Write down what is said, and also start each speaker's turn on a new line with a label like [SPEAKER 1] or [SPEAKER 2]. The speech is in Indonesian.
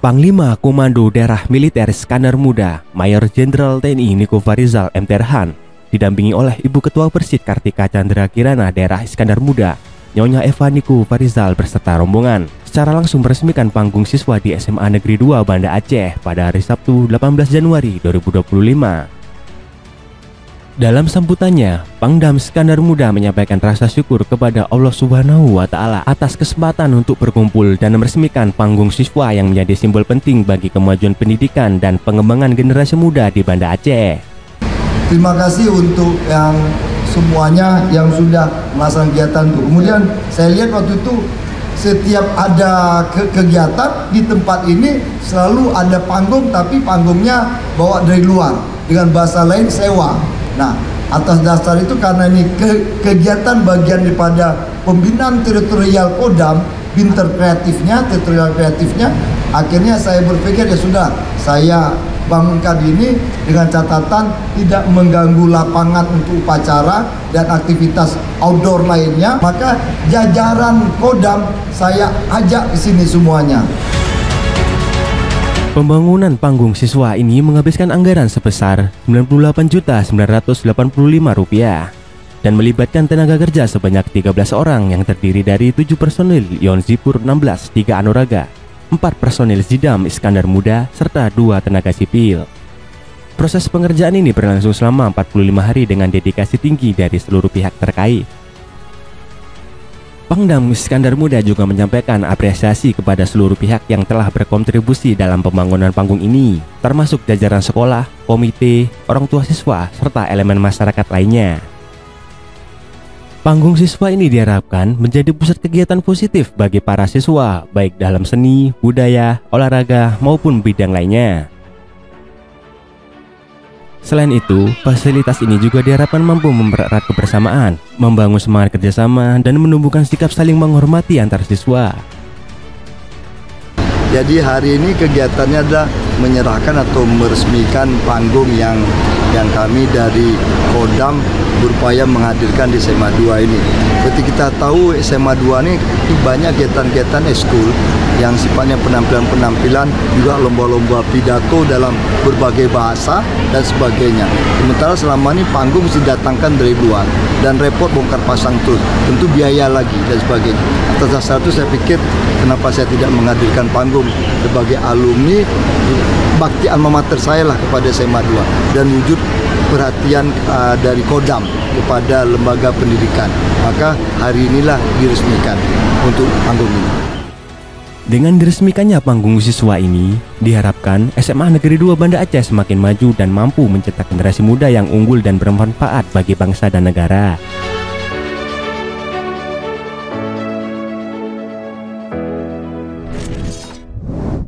[SPEAKER 1] Panglima Komando Daerah Militer Iskandar Muda, Mayor Jenderal TNI Niko Farizal M. Terhan, didampingi oleh Ibu Ketua Persid Kartika Chandra Kirana Daerah Iskandar Muda, Nyonya Eva Niko Farizal berserta rombongan, secara langsung meresmikan panggung siswa di SMA Negeri 2 Banda Aceh pada hari Sabtu 18 Januari 2025. Dalam sambutannya, Pangdam Iskandar Muda menyampaikan rasa syukur kepada Allah Subhanahu wa Ta'ala atas kesempatan untuk berkumpul dan meresmikan panggung siswa yang menjadi simbol penting bagi kemajuan pendidikan dan pengembangan generasi muda di Banda Aceh.
[SPEAKER 2] Terima kasih untuk yang semuanya yang sudah melaksanakan kegiatan itu. Kemudian saya lihat waktu itu setiap ada kegiatan di tempat ini selalu ada panggung, tapi panggungnya bawa dari luar, dengan bahasa lain sewa. Nah, atas dasar itu karena ini kegiatan bagian daripada pembinaan teritorial Kodam, teritorial kreatifnya, akhirnya saya berpikir ya sudah, saya bangunkan ini dengan catatan tidak mengganggu lapangan untuk upacara dan aktivitas outdoor lainnya. Maka jajaran Kodam saya ajak ke sini semuanya.
[SPEAKER 1] Pembangunan panggung siswa ini menghabiskan anggaran sebesar Rp98.985 dan melibatkan tenaga kerja sebanyak 13 orang yang terdiri dari 7 personil Yon Zipur 16, 3 Anoraga, 4 personil Zidam Iskandar Muda, serta 2 tenaga sipil. Proses pengerjaan ini berlangsung selama 45 hari dengan dedikasi tinggi dari seluruh pihak terkait. Pangdam Iskandar Muda juga menyampaikan apresiasi kepada seluruh pihak yang telah berkontribusi dalam pembangunan panggung ini, termasuk jajaran sekolah, komite, orang tua siswa, serta elemen masyarakat lainnya. Panggung siswa ini diharapkan menjadi pusat kegiatan positif bagi para siswa, baik dalam seni, budaya, olahraga, maupun bidang lainnya. Selain itu, fasilitas ini juga diharapkan mampu mempererat kebersamaan, membangun semangat kerjasama, dan menumbuhkan sikap saling menghormati antar siswa.
[SPEAKER 2] Jadi hari ini kegiatannya adalah menyerahkan atau meresmikan panggung yang kami dari Kodam berupaya menghadirkan di SMA 2 ini. Seperti kita tahu SMA 2 ini itu banyak kegiatan-kegiatan eskul yang sifatnya penampilan-penampilan, juga lomba-lomba pidato dalam berbagai bahasa dan sebagainya. Sementara selama ini panggung mesti datangkan dari luar dan repot bongkar pasang terus, tentu biaya lagi dan sebagainya. Atas dasar itu saya pikir kenapa saya tidak menghadirkan panggung sebagai alumni bakti alma mater saya lah kepada SMA 2 dan wujud perhatian dari Kodam kepada lembaga pendidikan. Maka hari inilah diresmikan untuk panggung ini.
[SPEAKER 1] Dengan diresmikannya panggung siswa ini, diharapkan SMA Negeri 2 Banda Aceh semakin maju dan mampu mencetak generasi muda yang unggul dan bermanfaat bagi bangsa dan negara.